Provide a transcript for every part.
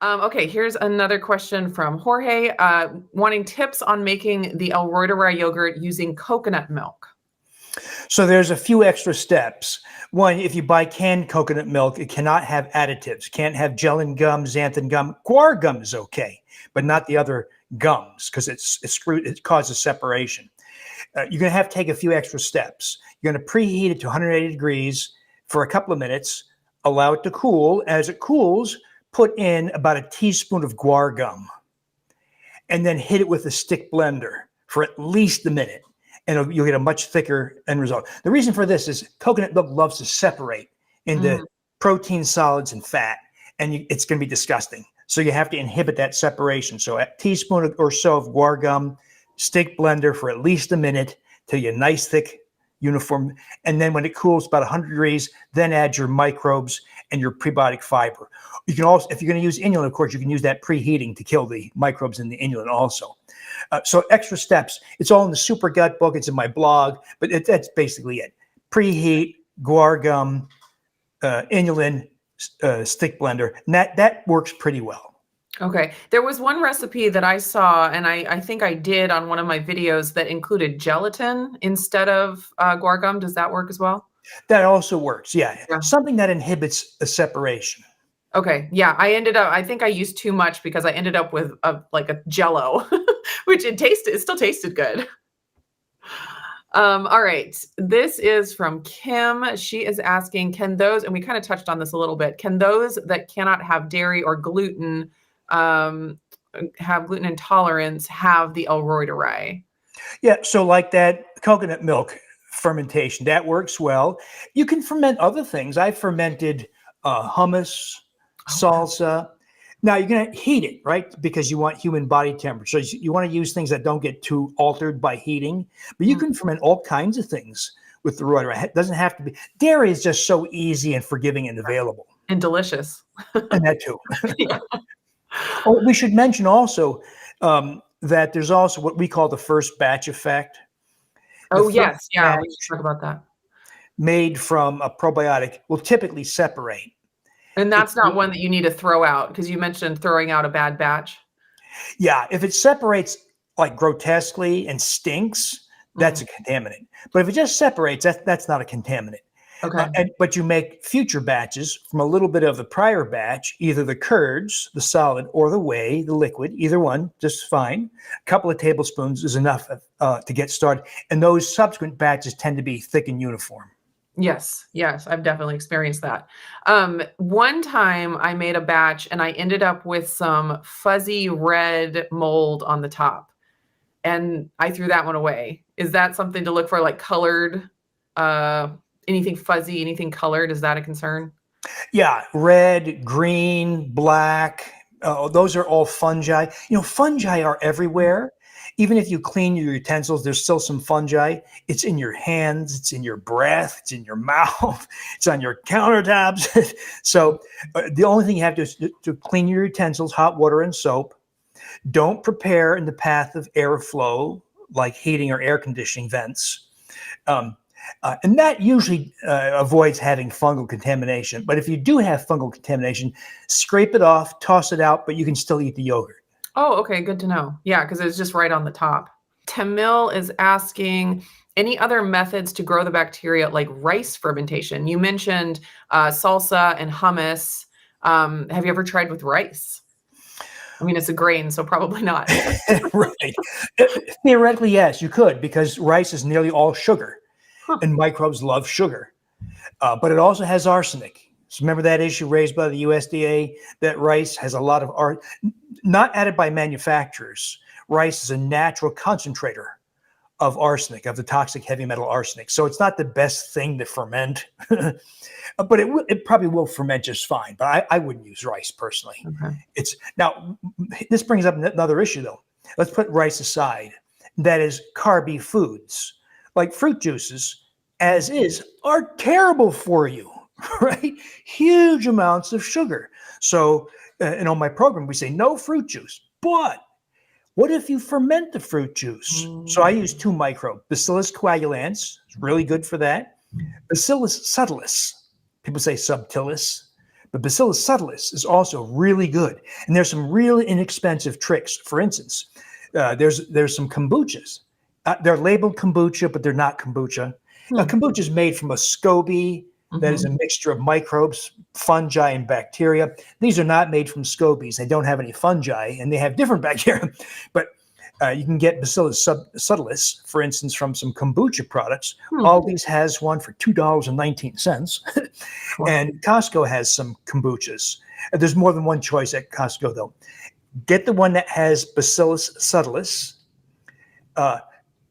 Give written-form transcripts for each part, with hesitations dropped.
Okay, here's another question from Jorge, wanting tips on making the Reuteri yogurt using coconut milk. So there's a few extra steps. One, if you buy canned coconut milk, it cannot have additives. Can't have gellan gum, xanthan gum. Guar gum is okay, but not the other gums because it causes separation. You're going to have to take a few extra steps. You're going to preheat it to 180 degrees for a couple of minutes. Allow it to cool. As it cools, put in about a teaspoon of guar gum and then hit it with a stick blender for at least a minute. And you'll get a much thicker end result. The reason for this is coconut milk loves to separate into protein, solids, and fat, and it's going to be disgusting. So you have to inhibit that separation. So a teaspoon or so of guar gum, stick blender for at least a minute till you're nice, thick, uniform. And then when it cools about 100 degrees, then add your microbes and your prebiotic fiber. You can also, if you're going to use inulin, of course, you can use that preheating to kill the microbes in the inulin also. So extra steps. It's all in the Super Gut book. It's in my blog, but that's basically it. Preheat, guar gum, inulin, stick blender. And that works pretty well. Okay. There was one recipe that I saw, and I think I did on one of my videos that included gelatin instead of guar gum. Does that work as well? That also works. Yeah. Something that inhibits the separation. Okay. Yeah. I think I used too much because I ended up with like a Jello, which it still tasted good. All right. This is from Kim. She is asking, can those, and we kind of touched on this a little bit, can those that cannot have dairy or gluten, have gluten intolerance, have the Reuteri? Yeah. So like that coconut milk fermentation, that works well. You can ferment other things. I fermented hummus, salsa. Now you're going to heat it, right? Because you want human body temperature. So you want to use things that don't get too altered by heating, but you can ferment all kinds of things with the Reuteri. It doesn't have to be. Dairy is just so easy and forgiving and available. And delicious. And that too. Yeah. Oh, we should mention also that there's also what we call the first batch effect. Oh, yes. Yeah, we should talk about that. Made from a probiotic will typically separate. And that's not one that you need to throw out because you mentioned throwing out a bad batch. Yeah, if it separates like grotesquely and stinks, that's a contaminant. But if it just separates, that's not a contaminant. Okay. But you make future batches from a little bit of the prior batch, either the curds, the solid, or the whey, the liquid, either one, just fine. A couple of tablespoons is enough to get started. And those subsequent batches tend to be thick and uniform. Yes. I've definitely experienced that. One time I made a batch and I ended up with some fuzzy red mold on the top and I threw that one away. Is that something to look for, like colored, anything fuzzy, anything colored? Is that a concern? Yeah. Red, green, black. Those are all fungi. Fungi are everywhere. Even if you clean your utensils, there's still some fungi. It's in your hands, it's in your breath, it's in your mouth, it's on your countertops. So the only thing you have to do is to clean your utensils, hot water and soap. Don't prepare in the path of airflow, like heating or air conditioning vents. And that usually avoids having fungal contamination. But if you do have fungal contamination, scrape it off, toss it out, but you can still eat the yogurt. Oh, okay. Good to know. Yeah, because it's just right on the top. Tamil is asking, any other methods to grow the bacteria like rice fermentation? You mentioned salsa and hummus. Have you ever tried with rice? I mean, it's a grain, so probably not. Right. Theoretically, yes, you could, because rice is nearly all sugar, and microbes love sugar. But it also has arsenic. So remember that issue raised by the USDA that rice has a lot of not added by manufacturers. Rice is a natural concentrator of arsenic, of the toxic heavy metal arsenic. So it's not the best thing to ferment, but it probably will ferment just fine. But I wouldn't use rice personally. Okay. Now, this brings up another issue though. Let's put rice aside. That is carby foods like fruit juices, as is, are terrible for you. Right? Huge amounts of sugar. So, and on my program, we say no fruit juice. But what if you ferment the fruit juice? So I use 2 microbes. Bacillus coagulans, it's really good for that. Bacillus subtilis, people say subtilis, But Bacillus subtilis is also really good. And there's some really inexpensive tricks. For instance, there's some kombuchas. They're labeled kombucha, but they're not kombucha. Kombucha is made from a SCOBY. That is a mixture of microbes, fungi, and bacteria. These are not made from SCOBYs. They don't have any fungi, and they have different bacteria. But you can get Bacillus subtilis, for instance, from some kombucha products. Aldi's has one for $2.19. And Costco has some kombuchas. There's more than one choice at Costco, though. Get the one that has Bacillus subtilis.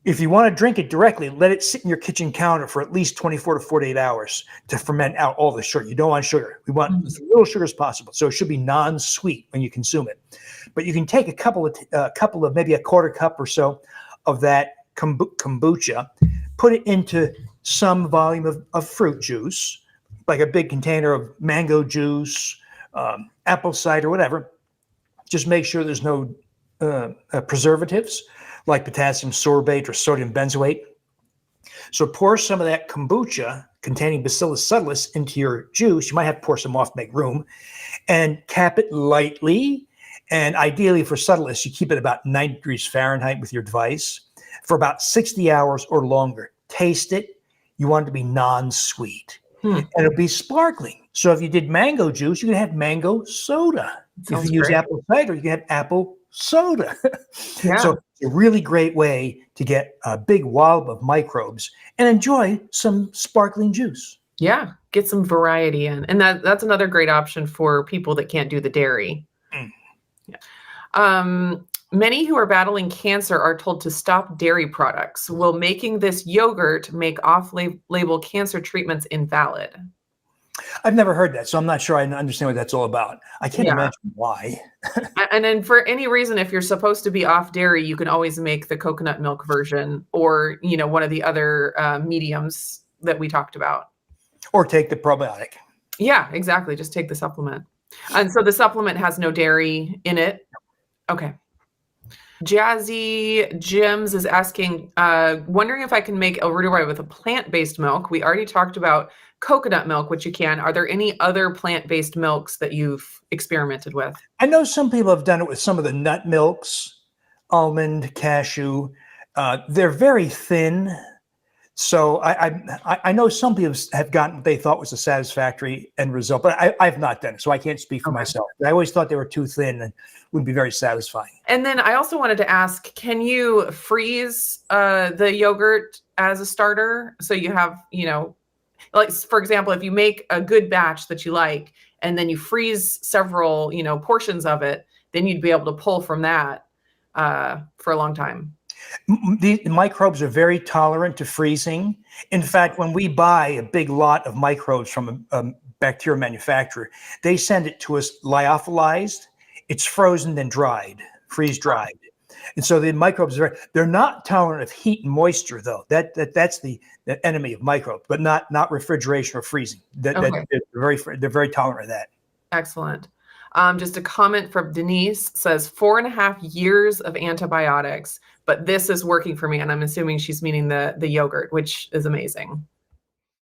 If you want to drink it directly, let it sit in your kitchen counter for at least 24 to 48 hours to ferment out all the sugar. You don't want sugar. We want as little sugar as possible. So it should be non-sweet when you consume it. But you can take a couple of maybe a quarter cup or so of that kombucha, put it into some volume of fruit juice, like a big container of mango juice, apple cider, whatever. Just make sure there's no preservatives like potassium sorbate or sodium benzoate. So pour some of that kombucha containing Bacillus subtilis into your juice. You might have to pour some off to make room, and cap it lightly. And ideally for subtilis, you keep it about 90 degrees Fahrenheit with your device for about 60 hours or longer. Taste it. You want it to be non-sweet. And it'll be sparkling. So if you did mango juice, you can have mango soda. If you use apple cider, you can have apple soda. So it's a really great way to get a big wallop of microbes and enjoy some sparkling juice. Yeah, get some variety in. And that's another great option for people that can't do the dairy. Many who are battling cancer are told to stop dairy products. Will making this yogurt make off-label cancer treatments invalid? I've never heard that, so I'm not sure I understand what that's all about. I can't imagine why. And then for any reason, if you're supposed to be off dairy, you can always make the coconut milk version or, one of the other mediums that we talked about. Or take the probiotic. Yeah, exactly. Just take the supplement. And so the supplement has no dairy in it. Okay. Jazzy Jims is asking, wondering if I can make El Reuteri with a plant-based milk. We already talked about coconut milk, which you can. Are there any other plant-based milks that you've experimented with? I know some people have done it with some of the nut milks, almond, cashew. They're very thin. So I know some people have gotten what they thought was a satisfactory end result, but I've not done it, so I can't speak for myself. I always thought they were too thin and wouldn't be very satisfying. And then I also wanted to ask, can you freeze the yogurt as a starter? So you have, like, for example, if you make a good batch that you like, and then you freeze several, portions of it, then you'd be able to pull from that for a long time. The microbes are very tolerant to freezing. In fact, when we buy a big lot of microbes from a bacteria manufacturer, they send it to us lyophilized. It's frozen, then dried, freeze-dried. And so the microbes they're not tolerant of heat and moisture, though. That's the enemy of microbes, but not refrigeration or freezing. They're very tolerant of that. Excellent. Just a comment from Denise says 4.5 years of antibiotics, but this is working for me. And I'm assuming she's meaning the yogurt, which is amazing.